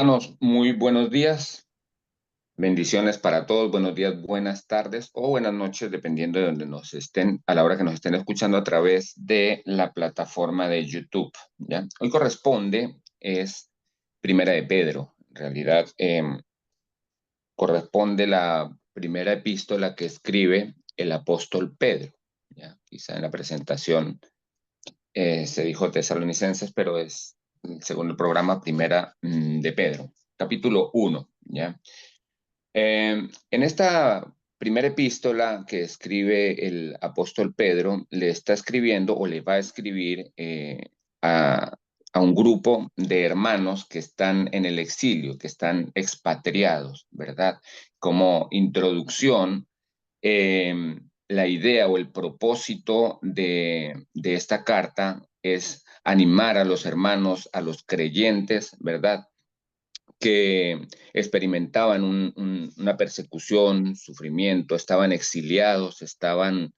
Hermanos, muy buenos días, bendiciones para todos, buenos días, buenas tardes o buenas noches, dependiendo de donde nos estén, a la hora que nos estén escuchando a través de la plataforma de YouTube, ¿ya? Hoy es Primera de Pedro, en realidad corresponde la primera epístola que escribe el apóstol Pedro, ¿ya? Quizá en la presentación se dijo Tesalonicenses, pero es, según el programa, Primera de Pedro, capítulo 1, ¿ya? En esta primera epístola que escribe el apóstol Pedro, le está escribiendo o le va a escribir a un grupo de hermanos que están en el exilio, que están expatriados, ¿verdad? Como introducción, la idea o el propósito de esta carta es animar a los hermanos, a los creyentes, ¿verdad? Que experimentaban una persecución, sufrimiento, estaban exiliados, estaban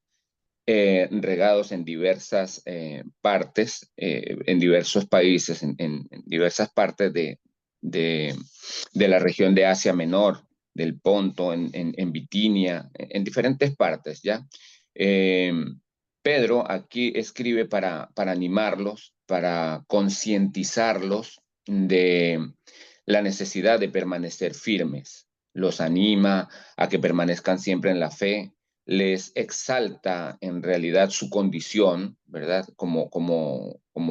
regados en diversas partes, en diversos países, en diversas partes de, de la región de Asia Menor, del Ponto, en Bitinia, en diferentes partes, ¿ya? Eh, Pedro aquí escribe para animarlos, para concientizarlos de la necesidad de permanecer firmes. Los anima a que permanezcan siempre en la fe, les exalta en realidad su condición, ¿verdad? Como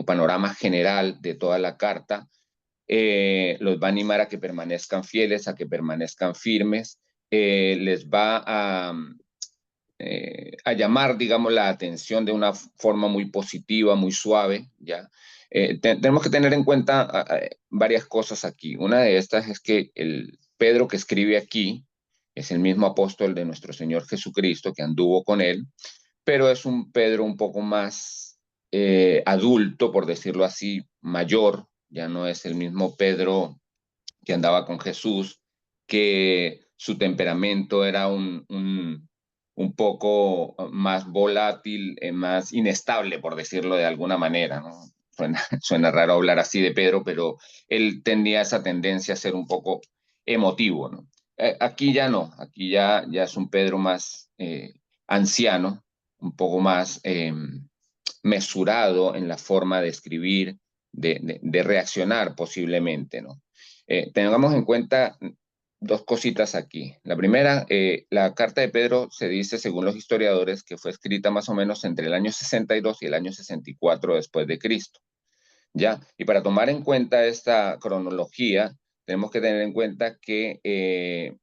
panorama general de toda la carta, los va a animar a que permanezcan fieles, a que permanezcan firmes, les va a llamar, digamos, la atención de una forma muy positiva, muy suave, ¿ya? Tenemos que tener en cuenta varias cosas aquí. Una de estas es que el Pedro que escribe aquí es el mismo apóstol de nuestro Señor Jesucristo que anduvo con él, pero es un Pedro un poco más adulto, por decirlo así, mayor, ya no es el mismo Pedro que andaba con Jesús, que su temperamento era un poco más volátil, más inestable, por decirlo de alguna manera, ¿no? Suena raro hablar así de Pedro, pero él tenía esa tendencia a ser un poco emotivo, ¿no? Aquí ya no, aquí ya es un Pedro más anciano, un poco más mesurado en la forma de escribir, de reaccionar posiblemente, ¿no? Tengamos en cuenta dos cositas aquí. La primera, la carta de Pedro se dice, según los historiadores, que fue escrita más o menos entre el año 62 y el año 64 después de Cristo. ¿Ya? Y para tomar en cuenta esta cronología, tenemos que tener en cuenta que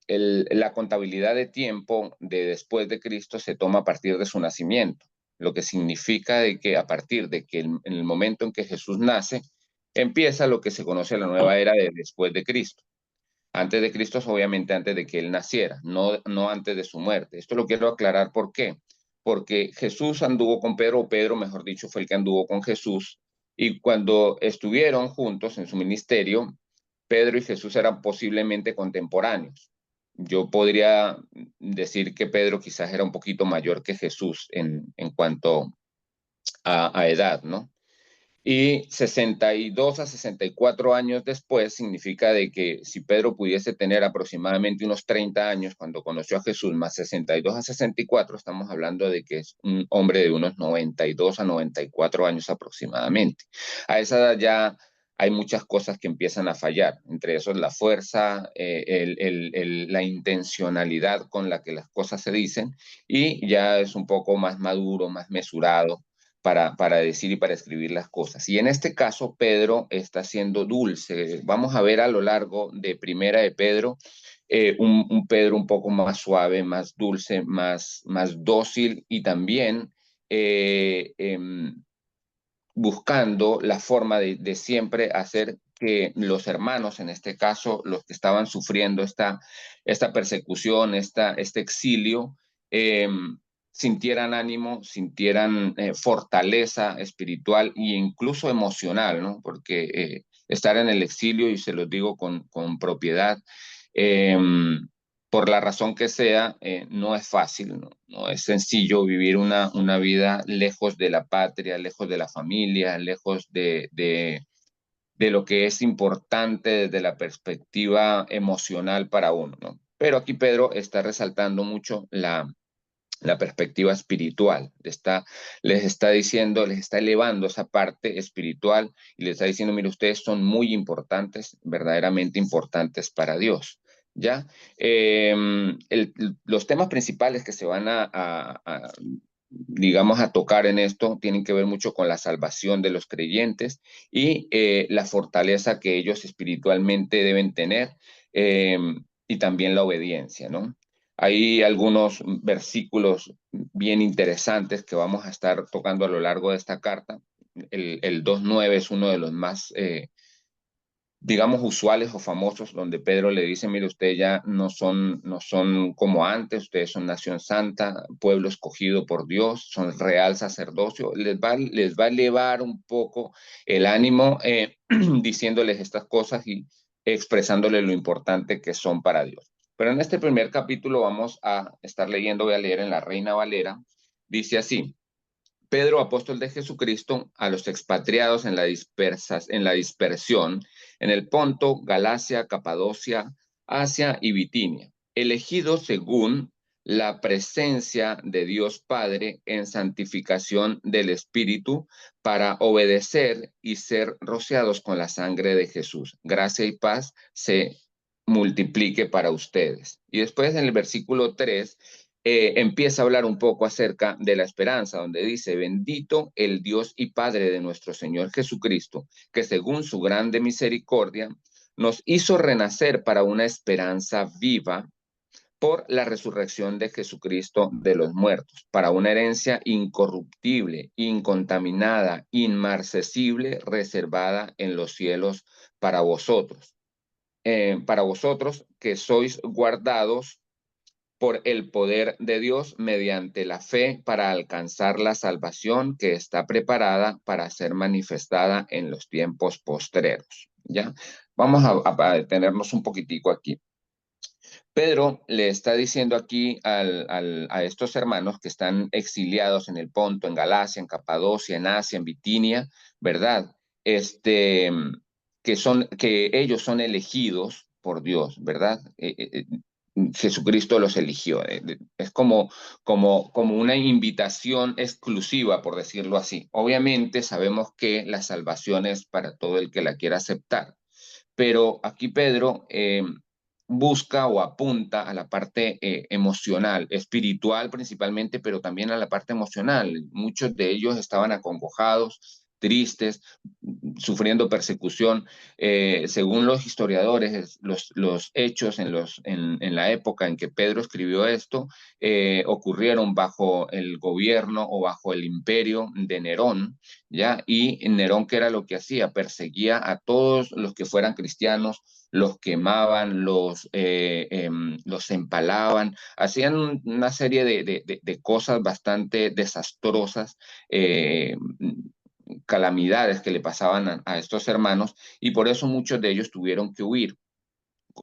la contabilidad de tiempo de después de Cristo se toma a partir de su nacimiento, lo que significa de que a partir de que en el momento en que Jesús nace, empieza lo que se conoce la nueva era de después de Cristo. Antes de Cristo es obviamente antes de que él naciera, no antes de su muerte. Esto lo quiero aclarar, ¿por qué? Porque Jesús anduvo con Pedro, o Pedro, mejor dicho, fue el que anduvo con Jesús, y cuando estuvieron juntos en su ministerio, Pedro y Jesús eran posiblemente contemporáneos. Yo podría decir que Pedro quizás era un poquito mayor que Jesús en cuanto a edad, ¿no? Y 62 a 64 años después significa de que si Pedro pudiese tener aproximadamente unos 30 años cuando conoció a Jesús, más 62 a 64, estamos hablando de que es un hombre de unos 92 a 94 años aproximadamente. A esa edad ya hay muchas cosas que empiezan a fallar, entre esos la fuerza, la intencionalidad con la que las cosas se dicen, y ya es un poco más maduro, más mesurado para decir y para escribir las cosas. Y en este caso, Pedro está siendo dulce. Vamos a ver a lo largo de Primera de Pedro un Pedro un poco más suave, más dulce, más dócil y también buscando la forma de siempre hacer que los hermanos, en este caso, los que estaban sufriendo esta persecución, este exilio, eh, sintieran ánimo, sintieran fortaleza espiritual e incluso emocional, ¿no? Porque estar en el exilio, y se los digo con propiedad, eh, por la razón que sea, no es fácil, no es sencillo vivir una vida lejos de la patria, lejos de la familia, lejos de lo que es importante desde la perspectiva emocional para uno, ¿no? Pero aquí Pedro está resaltando mucho la perspectiva espiritual. Les está diciendo, les está elevando esa parte espiritual y les está diciendo, mire, ustedes son muy importantes, verdaderamente importantes para Dios. ¿Ya? Los temas principales que se van digamos, a tocar en esto tienen que ver mucho con la salvación de los creyentes y la fortaleza que ellos espiritualmente deben tener eh, y también la obediencia, ¿no? Hay algunos versículos bien interesantes que vamos a estar tocando a lo largo de esta carta. El 2:9 es uno de los más, digamos, usuales o famosos, donde Pedro le dice, mire, ustedes ya no son como antes, ustedes son nación santa, pueblo escogido por Dios, son real sacerdocio. Les va a elevar un poco el ánimo diciéndoles estas cosas y expresándoles lo importante que son para Dios. Pero en este primer capítulo vamos a estar leyendo, voy a leer en la Reina Valera, dice así: Pedro, apóstol de Jesucristo, a los expatriados en la dispersión, en el Ponto, Galacia, Capadocia, Asia y Bitinia, elegidos según la presencia de Dios Padre en santificación del Espíritu para obedecer y ser rociados con la sangre de Jesús. Gracia y paz se multiplique para ustedes. Y después en el versículo 3 empieza a hablar un poco acerca de la esperanza, donde dice, bendito el Dios y Padre de nuestro Señor Jesucristo, que según su grande misericordia nos hizo renacer para una esperanza viva por la resurrección de Jesucristo de los muertos, para una herencia incorruptible, incontaminada, inmarcesible, reservada en los cielos para vosotros que sois guardados por el poder de Dios mediante la fe para alcanzar la salvación que está preparada para ser manifestada en los tiempos postreros. ¿Ya? Vamos a detenernos un poquitico aquí. Pedro le está diciendo aquí a estos hermanos que están exiliados en el Ponto, en Galacia, en Capadocia, en Asia, en Bitinia, ¿verdad? Que ellos son elegidos por Dios, ¿verdad? Jesucristo los eligió. Es como una invitación exclusiva, por decirlo así. Obviamente sabemos que la salvación es para todo el que la quiera aceptar, pero aquí Pedro busca o apunta a la parte emocional, espiritual principalmente, pero también a la parte emocional. Muchos de ellos estaban acongojados, tristes, sufriendo persecución. Según los historiadores, los hechos en la época en que Pedro escribió esto ocurrieron bajo el gobierno o bajo el imperio de Nerón, ¿ya? Y Nerón, ¿qué era lo que hacía? Perseguía a todos los que fueran cristianos, los quemaban, los empalaban, hacían una serie de cosas bastante desastrosas, calamidades que le pasaban a estos hermanos, y por eso muchos de ellos tuvieron que huir,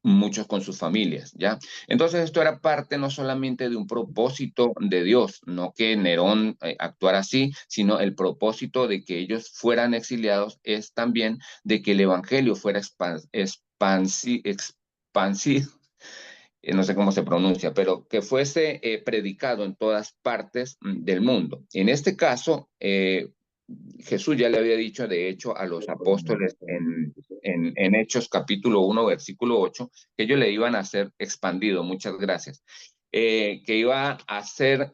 muchos con sus familias, ¿ya? Entonces esto era parte no solamente de un propósito de Dios, no que Nerón actuara así, sino el propósito de que ellos fueran exiliados es también de que el evangelio fuera expansivo, no sé cómo se pronuncia, pero que fuese predicado en todas partes del mundo. En este caso, Jesús ya le había dicho, de hecho, a los apóstoles en Hechos capítulo 1, versículo 8, que ellos le iban a ser expandido, muchas gracias, que iba a ser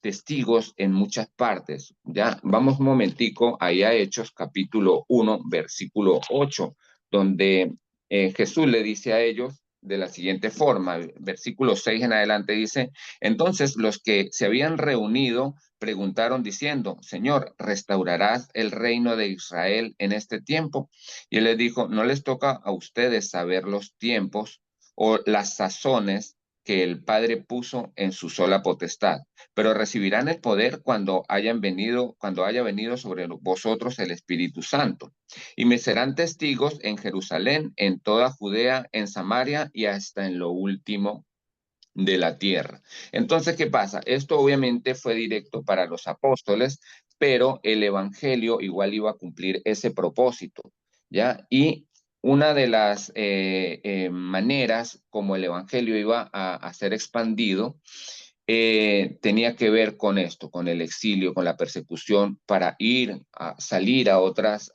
testigos en muchas partes. Ya, vamos un momentico ahí a Hechos capítulo 1, versículo 8, donde Jesús le dice a ellos de la siguiente forma, versículo 6 en adelante dice, entonces los que se habían reunido preguntaron diciendo, Señor, ¿restaurarás el reino de Israel en este tiempo? Y él les dijo, no les toca a ustedes saber los tiempos o las sazones que el Padre puso en su sola potestad, pero recibirán el poder cuando haya venido sobre vosotros el Espíritu Santo. Y me serán testigos en Jerusalén, en toda Judea, en Samaria y hasta en lo último de la tierra. Entonces, ¿qué pasa? Esto obviamente fue directo para los apóstoles, pero el evangelio igual iba a cumplir ese propósito. ¿ya? Y una de las maneras como el evangelio iba a ser expandido tenía que ver con esto, con el exilio, con la persecución, para ir a salir a otras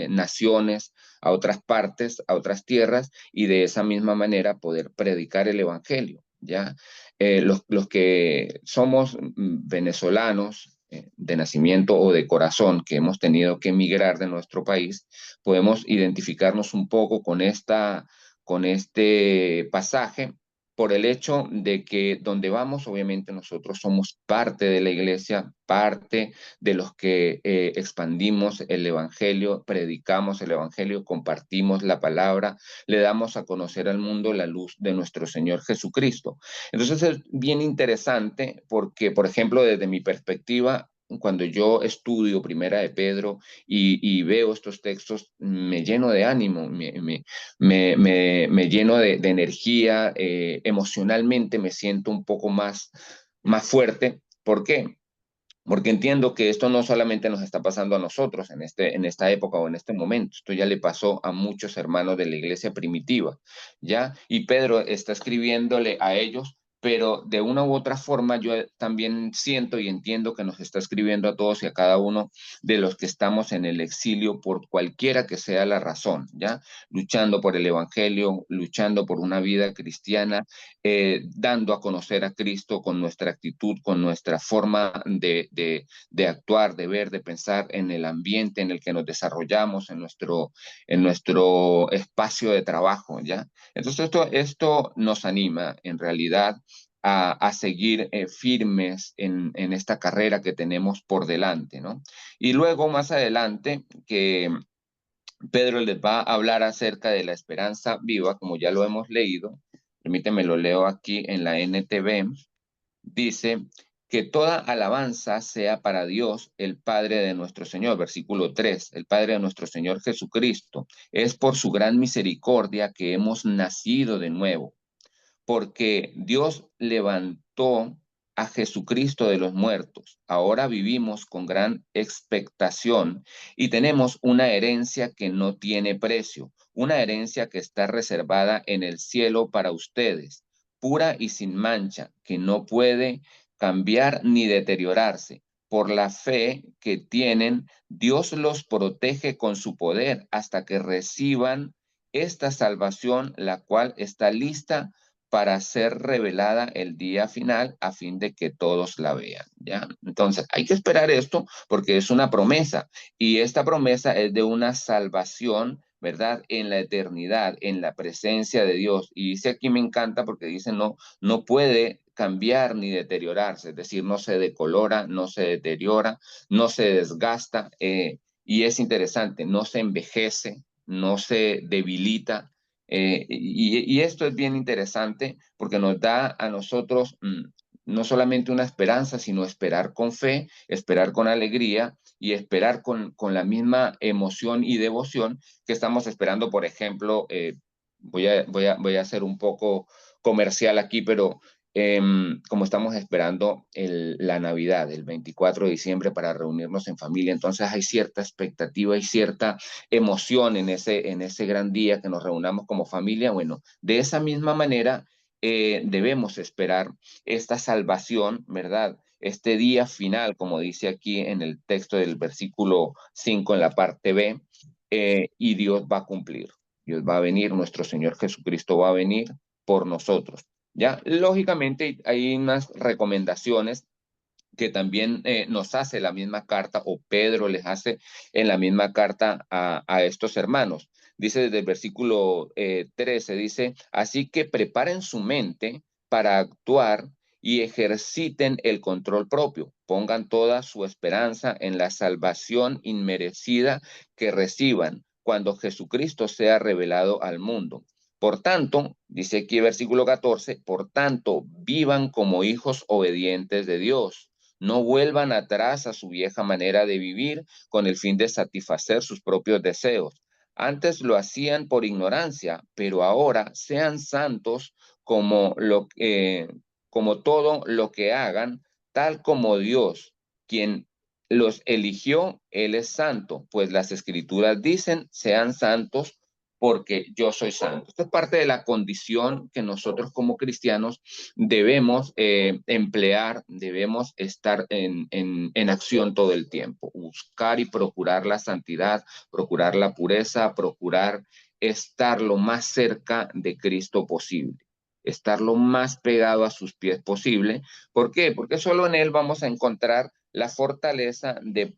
naciones, a otras partes, a otras tierras, y de esa misma manera poder predicar el evangelio, ¿ya? Los que somos venezolanos de nacimiento o de corazón, que hemos tenido que emigrar de nuestro país, podemos identificarnos un poco con este pasaje por el hecho de que donde vamos, obviamente nosotros somos parte de la iglesia, parte de los que expandimos el evangelio, predicamos el evangelio, compartimos la palabra, le damos a conocer al mundo la luz de nuestro Señor Jesucristo. Entonces es bien interesante porque, por ejemplo, desde mi perspectiva, cuando yo estudio Primera de Pedro y veo estos textos, me lleno de ánimo, me lleno de energía, emocionalmente me siento un poco más fuerte. ¿Por qué? Porque entiendo que esto no solamente nos está pasando a nosotros en esta época o en este momento, esto ya le pasó a muchos hermanos de la iglesia primitiva, ¿ya? Y Pedro está escribiéndole a ellos, pero de una u otra forma yo también siento y entiendo que nos está escribiendo a todos y a cada uno de los que estamos en el exilio por cualquiera que sea la razón, ¿ya? Luchando por el evangelio, luchando por una vida cristiana, dando a conocer a Cristo con nuestra actitud, con nuestra forma de actuar, de ver, de pensar en el ambiente en el que nos desarrollamos, en nuestro espacio de trabajo, ¿ya? Entonces esto nos anima en realidad a seguir firmes en esta carrera que tenemos por delante, ¿no? Y luego más adelante que Pedro les va a hablar acerca de la esperanza viva, como ya lo hemos leído. Permíteme, lo leo aquí en la NTV. Dice que toda alabanza sea para Dios, el Padre de nuestro Señor. Versículo 3, el Padre de nuestro Señor Jesucristo. Es por su gran misericordia que hemos nacido de nuevo, porque Dios levantó a Jesucristo de los muertos. Ahora vivimos con gran expectación y tenemos una herencia que no tiene precio, una herencia que está reservada en el cielo para ustedes, pura y sin mancha, que no puede cambiar ni deteriorarse. Por la fe que tienen, Dios los protege con su poder hasta que reciban esta salvación, la cual está lista para ser revelada el día final a fin de que todos la vean, ¿ya? Entonces, hay que esperar esto porque es una promesa y esta promesa es de una salvación, ¿verdad? En la eternidad, en la presencia de Dios. Y dice aquí me encanta porque dice no puede cambiar ni deteriorarse, es decir, no se decolora, no se deteriora, no se desgasta y es interesante, no se envejece, no se debilita, y esto es bien interesante porque nos da a nosotros no solamente una esperanza, sino esperar con fe, esperar con alegría y esperar con la misma emoción y devoción que estamos esperando. Por ejemplo, voy a hacer un poco comercial aquí, pero como estamos esperando la Navidad, el 24 de diciembre, para reunirnos en familia, entonces hay cierta expectativa y cierta emoción en ese gran día que nos reunamos como familia. Bueno, de esa misma manera debemos esperar esta salvación, ¿verdad? Este día final, como dice aquí en el texto del versículo 5 en la parte B, y Dios va a cumplir. Dios va a venir, nuestro Señor Jesucristo va a venir por nosotros. Ya, lógicamente hay unas recomendaciones que también nos hace la misma carta, o Pedro les hace en la misma carta a estos hermanos. Dice desde el versículo 13, dice, así que preparen su mente para actuar y ejerciten el control propio. Pongan toda su esperanza en la salvación inmerecida que reciban cuando Jesucristo sea revelado al mundo. Por tanto, dice aquí versículo 14, por tanto, vivan como hijos obedientes de Dios, no vuelvan atrás a su vieja manera de vivir con el fin de satisfacer sus propios deseos. Antes lo hacían por ignorancia, pero ahora sean santos como todo lo que hagan, tal como Dios, quien los eligió, Él es santo, pues las escrituras dicen, sean santos porque yo soy santo. Esto es parte de la condición que nosotros como cristianos debemos emplear, debemos estar en acción todo el tiempo, buscar y procurar la santidad, procurar la pureza, procurar estar lo más cerca de Cristo posible, estar lo más pegado a sus pies posible. ¿Por qué? Porque solo en Él vamos a encontrar la fortaleza de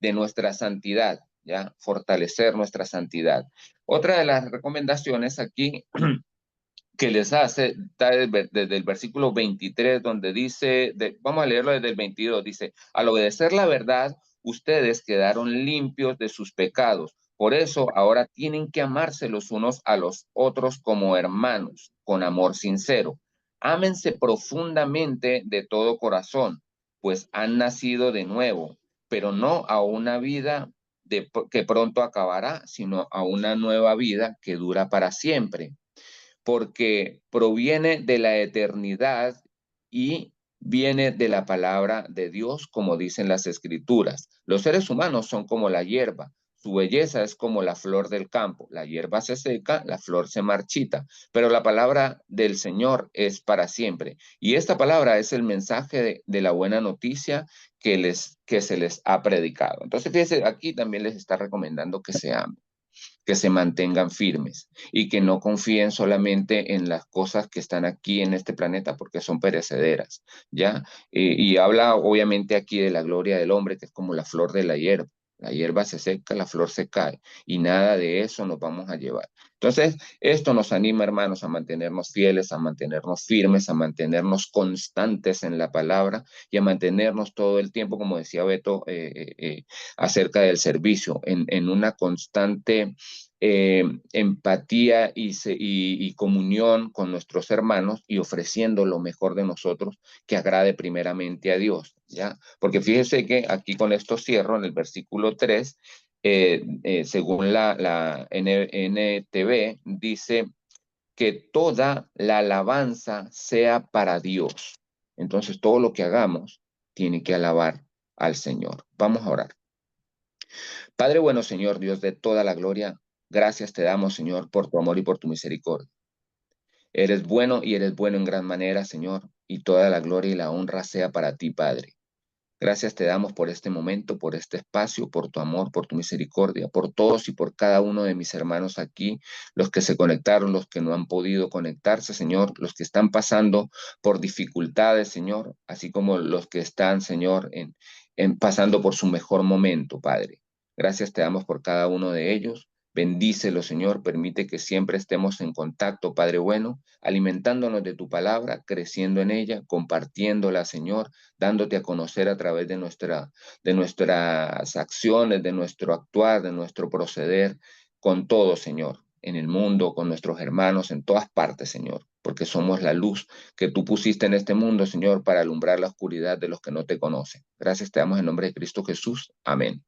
nuestra santidad, ¿ya? Fortalecer nuestra santidad. Otra de las recomendaciones aquí que les hace está desde el versículo 23, donde dice, vamos a leerlo desde el 22, dice, al obedecer la verdad, ustedes quedaron limpios de sus pecados. Por eso ahora tienen que amarse los unos a los otros como hermanos, con amor sincero. Ámense profundamente de todo corazón, pues han nacido de nuevo, pero no a una vida que pronto acabará, sino a una nueva vida que dura para siempre, porque proviene de la eternidad y viene de la palabra de Dios, como dicen las escrituras. Los seres humanos son como la hierba, su belleza es como la flor del campo. La hierba se seca, la flor se marchita, pero la palabra del Señor es para siempre. Y esta palabra es el mensaje de la buena noticia que se les ha predicado. Entonces, fíjense, aquí también les está recomendando que se amen, que se mantengan firmes y que no confíen solamente en las cosas que están aquí en este planeta porque son perecederas, ¿ya? Y habla obviamente aquí de la gloria del hombre, que es como la flor de la hierba. La hierba se seca, la flor se cae y nada de eso nos vamos a llevar. Entonces, esto nos anima, hermanos, a mantenernos fieles, a mantenernos firmes, a mantenernos constantes en la palabra y a mantenernos todo el tiempo, como decía Beto, acerca del servicio, en una constante empatía y comunión con nuestros hermanos y ofreciendo lo mejor de nosotros que agrade primeramente a Dios, ¿ya? Porque fíjese que aquí con esto cierro en el versículo 3, según la NTV, dice que toda la alabanza sea para Dios. Entonces todo lo que hagamos tiene que alabar al Señor. Vamos a orar. Padre bueno, Señor, Dios de toda la gloria, gracias te damos, Señor, por tu amor y por tu misericordia. Eres bueno y eres bueno en gran manera, Señor, y toda la gloria y la honra sea para ti, Padre. Gracias te damos por este momento, por este espacio, por tu amor, por tu misericordia, por todos y por cada uno de mis hermanos aquí, los que se conectaron, los que no han podido conectarse, Señor, los que están pasando por dificultades, Señor, así como los que están, Señor, pasando por su mejor momento, Padre. Gracias te damos por cada uno de ellos. Bendícelo, Señor, permite que siempre estemos en contacto, Padre bueno, alimentándonos de tu palabra, creciendo en ella, compartiéndola, Señor, dándote a conocer a través de nuestras acciones, de nuestro actuar, de nuestro proceder, con todo, Señor, en el mundo, con nuestros hermanos, en todas partes, Señor, porque somos la luz que tú pusiste en este mundo, Señor, para alumbrar la oscuridad de los que no te conocen. Gracias te damos en nombre de Cristo Jesús. Amén.